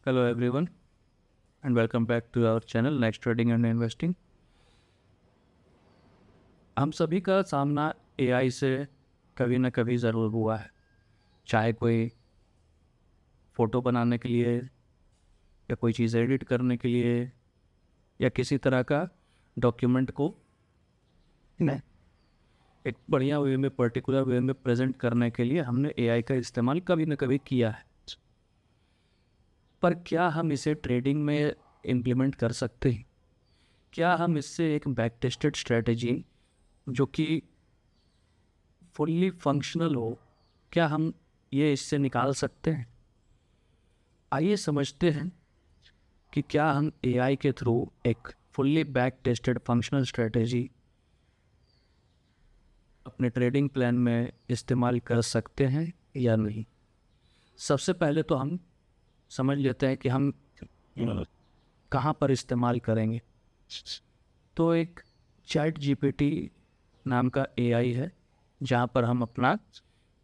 Hello everyone and welcome back to our channel Next Trading and Investing। हम सभी का सामना एआई से कभी ना कभी ज़रूर हुआ है, चाहे कोई फ़ोटो बनाने के लिए या कोई चीज़ एडिट करने के लिए या किसी तरह का डॉक्यूमेंट को एक बढ़िया वे में पर्टिकुलर वे में प्रेजेंट करने के लिए हमने एआई का इस्तेमाल कभी ना कभी किया है। पर क्या हम इसे ट्रेडिंग में इम्प्लीमेंट कर सकते हैं? क्या हम इससे एक बैक टेस्टेड स्ट्रेटजी जो कि फुल्ली फंक्शनल हो, क्या हम ये इससे निकाल सकते हैं? आइए समझते हैं कि क्या हम एआई के थ्रू एक fully back tested functional strategy अपने ट्रेडिंग प्लान में इस्तेमाल कर सकते हैं या नहीं। सबसे पहले तो हम समझ लेते हैं कि हम कहाँ पर इस्तेमाल करेंगे। तो एक चैट जीपीटी नाम का एआई है जहाँ पर हम अपना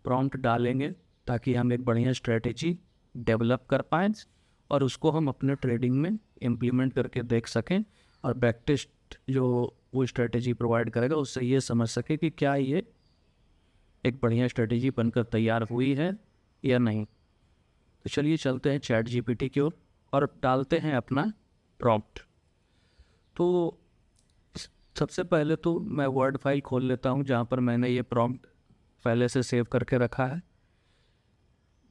प्रॉम्प्ट डालेंगे ताकि हम एक बढ़िया स्ट्रेटेजी डेवलप कर पाएँ और उसको हम अपने ट्रेडिंग में इम्प्लीमेंट करके देख सकें और बैक टेस्ट जो वो स्ट्रेटेजी प्रोवाइड करेगा उससे ये समझ सके कि क्या ये एक बढ़िया स्ट्रेटेजी बनकर तैयार हुई है या नहीं। तो चलिए चलते हैं चैट जीपीटी की ओर और डालते हैं अपना प्रॉम्प्ट। तो सबसे पहले तो मैं वर्ड फाइल खोल लेता हूँ जहाँ पर मैंने ये प्रॉम्प्ट पहले से सेव करके रखा है।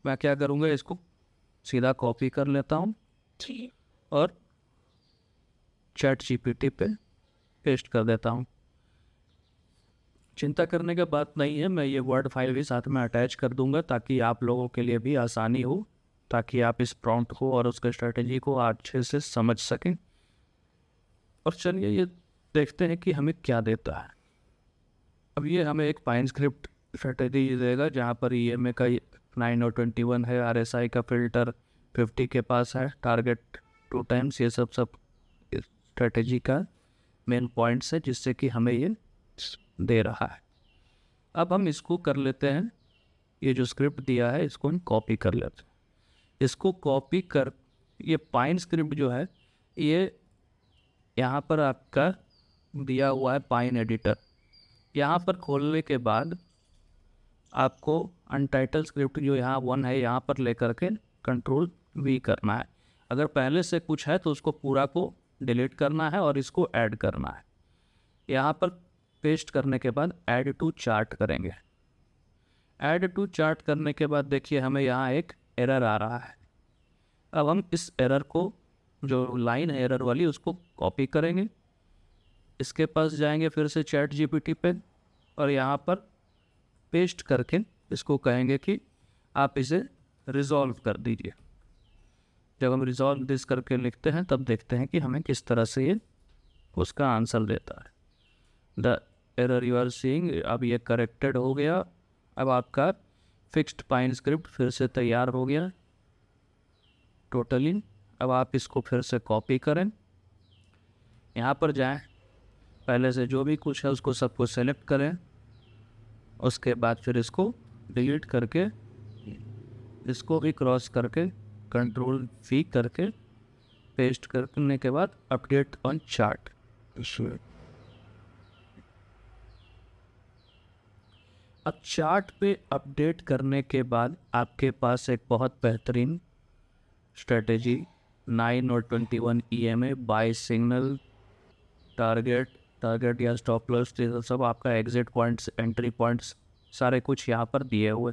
मैं क्या करूँगा, इसको सीधा कॉपी कर लेता हूँ और चैट जीपीटी पे पेस्ट कर देता हूँ। चिंता करने की बात नहीं है, मैं ये वर्ड फाइल भी साथ में अटैच कर दूँगा ताकि आप लोगों के लिए भी आसानी हो, ताकि आप इस प्रॉम्प्ट को और उसके स्ट्रेटजी को अच्छे से समझ सकें। और चलिए ये देखते हैं कि हमें क्या देता है। अब ये हमें एक पाइन स्क्रिप्ट स्ट्रेटजी देगा जहाँ पर EMA का 9 और 21 है, RSI का फिल्टर 50 के पास है, टारगेट 2 टाइम्स, ये सब स्ट्रेटजी का मेन पॉइंट्स है जिससे कि हमें ये दे रहा है। अब हम इसको कर लेते हैं, ये जो स्क्रिप्ट दिया है इसको हम कॉपी कर लेते हैं। इसको कॉपी कर, ये पाइन स्क्रिप्ट जो है ये यहाँ पर आपका दिया हुआ है पाइन एडिटर। यहाँ पर खोलने के बाद आपको अनटाइटल स्क्रिप्ट जो यहाँ 1 है यहाँ पर लेकर के Ctrl+V करना है। अगर पहले से कुछ है तो उसको पूरा को डिलीट करना है और इसको ऐड करना है। यहाँ पर पेस्ट करने के बाद ऐड टू चार्ट करेंगे। ऐड टू चार्ट करने के बाद देखिए हमें यहाँ एक एरर आ रहा है। अब हम इस एरर को, जो लाइन है एरर वाली, उसको कॉपी करेंगे, इसके पास जाएंगे फिर से चैट जीपीटी पे और यहाँ पर पेस्ट करके इसको कहेंगे कि आप इसे रिजॉल्व कर दीजिए। जब हम रिजॉल्व दिस करके लिखते हैं तब देखते हैं कि हमें किस तरह से ये उसका आंसर देता है। The error you are seeing, अब ये करेक्टेड हो गया। अब आपका फिक्स्ड पाइन स्क्रिप्ट फिर से तैयार हो गया टोटली। अब आप इसको फिर से कॉपी करें, यहाँ पर जाएं, पहले से जो भी कुछ है उसको सबको सेलेक्ट करें, उसके बाद फिर इसको डिलीट करके इसको भी क्रॉस करके Ctrl+V करके पेस्ट करने के बाद अपडेट ऑन चार्ट। अब चार्ट पे अपडेट करने के बाद आपके पास एक बहुत बेहतरीन स्ट्रेटजी 9 और 21 EMA, बाय सिग्नल, टारगेट या स्टॉप लॉस, सब आपका एग्जिट पॉइंट्स, एंट्री पॉइंट्स सारे कुछ यहाँ पर दिए हुए।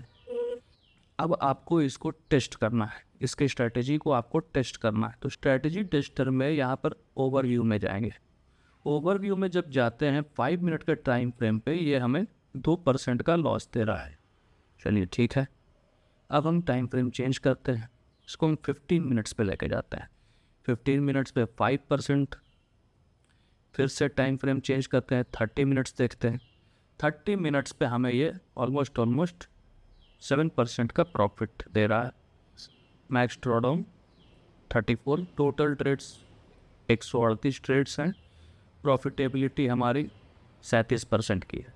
अब आपको इसको टेस्ट करना है, इसके स्ट्रेटजी को आपको टेस्ट करना है। तो स्ट्रेटजी टेस्टर में यहाँ पर ओवरव्यू में जाएंगे। ओवरव्यू में जब जाते हैं 5 मिनट के टाइम फ्रेम पे ये हमें 2% का लॉस दे रहा है। चलिए ठीक है, अब हम टाइम फ्रेम चेंज करते हैं, इसको हम 15 मिनट्स पे लेके जाते हैं। 15 मिनट्स पे 5%, फिर से टाइम फ्रेम चेंज करते हैं, 30 मिनट्स देखते हैं। 30 मिनट्स पे हमें ये ऑलमोस्ट 7% का प्रॉफिट दे रहा है। Max drawdown 34, total trades 138 trades हैं। प्रॉफिटेबिलिटी हमारी 37% की है।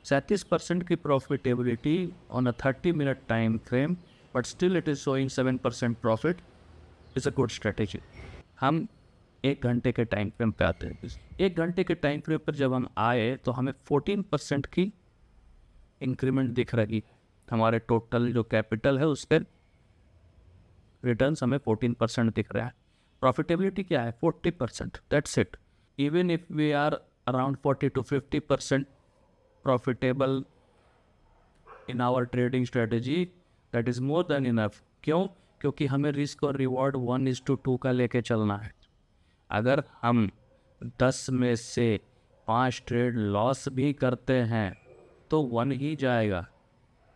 37% की profitability on a 30 minute time frame, but still it is showing 7% profit. Is a good strategy. हम 1 घंटे के टाइम फ्रेम पे आते हैं। 1 घंटे के टाइम फ्रेम पर जब हम आए तो हमें 14% की इंक्रीमेंट दिख रही। हमारे टोटल जो कैपिटल है उस पर रिटर्न्स हमें 14% दिख रहा है। प्रॉफिटेबिलिटी क्या है? 40%, that's it. Even if we are around 40 to 50% profitable in our trading strategy, that is more than enough. क्यों? क्योंकि हमें रिस्क और रिवॉर्ड 1:2 का लेके चलना है। अगर हम 10 में से 5 ट्रेड लॉस भी करते हैं तो 1 ही जाएगा,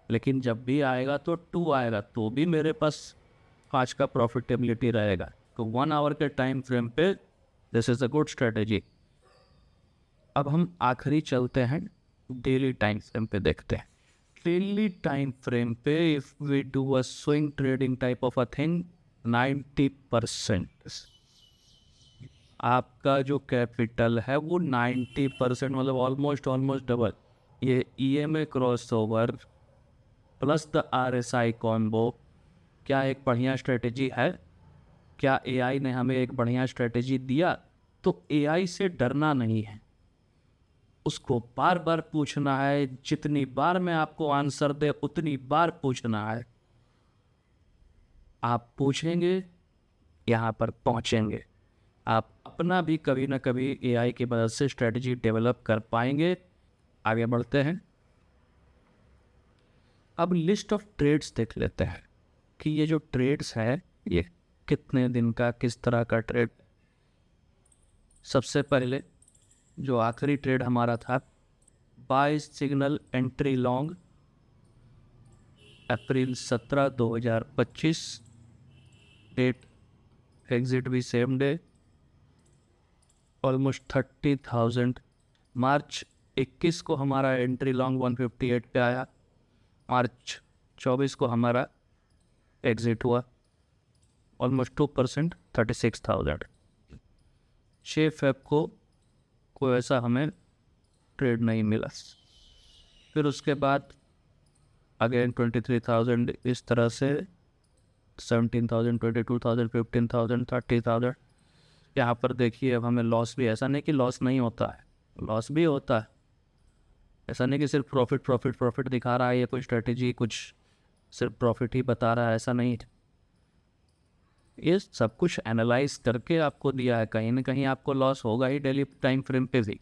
लेकिन जब भी आएगा तो 2 आएगा, तो भी मेरे पास 5 का प्रॉफिटेबिलिटी रहेगा। तो 1 आवर के टाइम फ्रेम पे this is a good strategy. अब हम आखिरी चलते हैं, डेली टाइम फ्रेम पे देखते हैं। डेली टाइम फ्रेम पे if we do a swing trading type of a thing, 90% आपका जो कैपिटल है वो 90%, मतलब ऑलमोस्ट डबल। ये EMA cross over plus the RSI combo क्या एक बढ़िया स्ट्रेटेजी है? क्या AI ने हमें एक बढ़िया स्ट्रेटेजी दिया? तो AI से डरना नहीं है, उसको बार बार पूछना है। जितनी बार मैं आपको आंसर दे उतनी बार पूछना है। आप पूछेंगे, यहाँ पर पहुँचेंगे। आप अपना भी कभी ना कभी AI की मदद से स्ट्रेटजी डेवलप कर पाएंगे। आगे बढ़ते हैं। अब लिस्ट ऑफ ट्रेड्स देख लेते हैं कि ये जो ट्रेड्स है ये कितने दिन का, किस तरह का ट्रेड। सबसे पहले जो आखिरी ट्रेड हमारा था, बाय सिग्नल एंट्री लॉन्ग, अप्रैल 17, 2025, डेट एग्जिट भी सेम डे, ऑलमोस्ट 30,000। मार्च 21 को हमारा एंट्री लॉन्ग 158 पे आया। मार्च 24 को हमारा एग्जिट हुआ, ऑलमोस्ट 2%, 36,000। 6 फेब को कोई ऐसा हमें ट्रेड नहीं मिला। फिर उसके बाद अगेन 23,000, इस तरह से 17,000, 22,000, 15,000, 30,000। यहाँ पर देखिए अब हमें लॉस भी, ऐसा नहीं कि लॉस नहीं होता है, लॉस भी होता है। ऐसा नहीं कि सिर्फ प्रॉफिट प्रॉफिट प्रॉफिट दिखा रहा है ये कोई स्ट्रेटेजी, कुछ सिर्फ प्रॉफिट ही बता रहा है, ऐसा नहीं। ये सब कुछ एनालाइज करके आपको दिया है। कहीं ना कहीं आपको लॉस होगा ही डेली टाइम फ्रेम पे भी।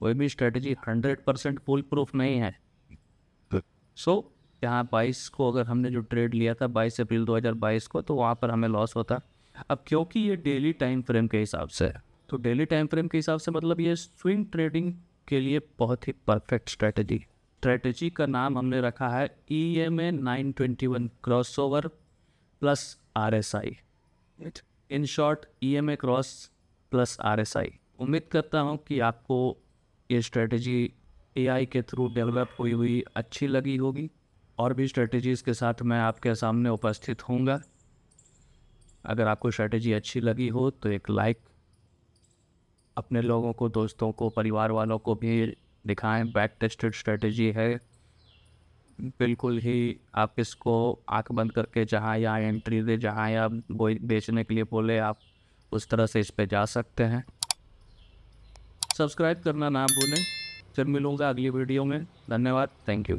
कोई भी स्ट्रेटेजी 100% फुल प्रूफ नहीं है। सो यहाँ 22 को अगर हमने जो ट्रेड लिया था 22 अप्रैल 2022 को, तो वहाँ पर हमें लॉस होता। अब क्योंकि ये डेली टाइम फ्रेम के हिसाब से है, तो डेली टाइम फ्रेम के हिसाब से मतलब ये स्विंग ट्रेडिंग के लिए बहुत ही परफेक्ट स्ट्रेटेजी का नाम हमने रखा है EMA 921 cross over plus RSI। In short EMA cross plus RSI। उम्मीद करता हूँ कि आपको ये स्ट्रेटेजी AI के थ्रू डेवलप हुई अच्छी लगी होगी। और भी स्ट्रेटेजीज़ के साथ मैं आपके सामने उपस्थित होऊंगा। अगर आपको स्ट्रेटेजी अच्छी लगी हो तो एक लाइक, अपने लोगों को, दोस्तों को, परिवार वालों को भी दिखाएं। बैक टेस्टेड स्ट्रेटेजी है, बिल्कुल ही आप इसको आंख बंद करके जहां या एंट्री दे, जहां या कोई बेचने के लिए बोले, आप उस तरह से इस पे जा सकते हैं। सब्सक्राइब करना ना भूलें। फिर मिलूँगा अगली वीडियो में। धन्यवाद, थैंक यू।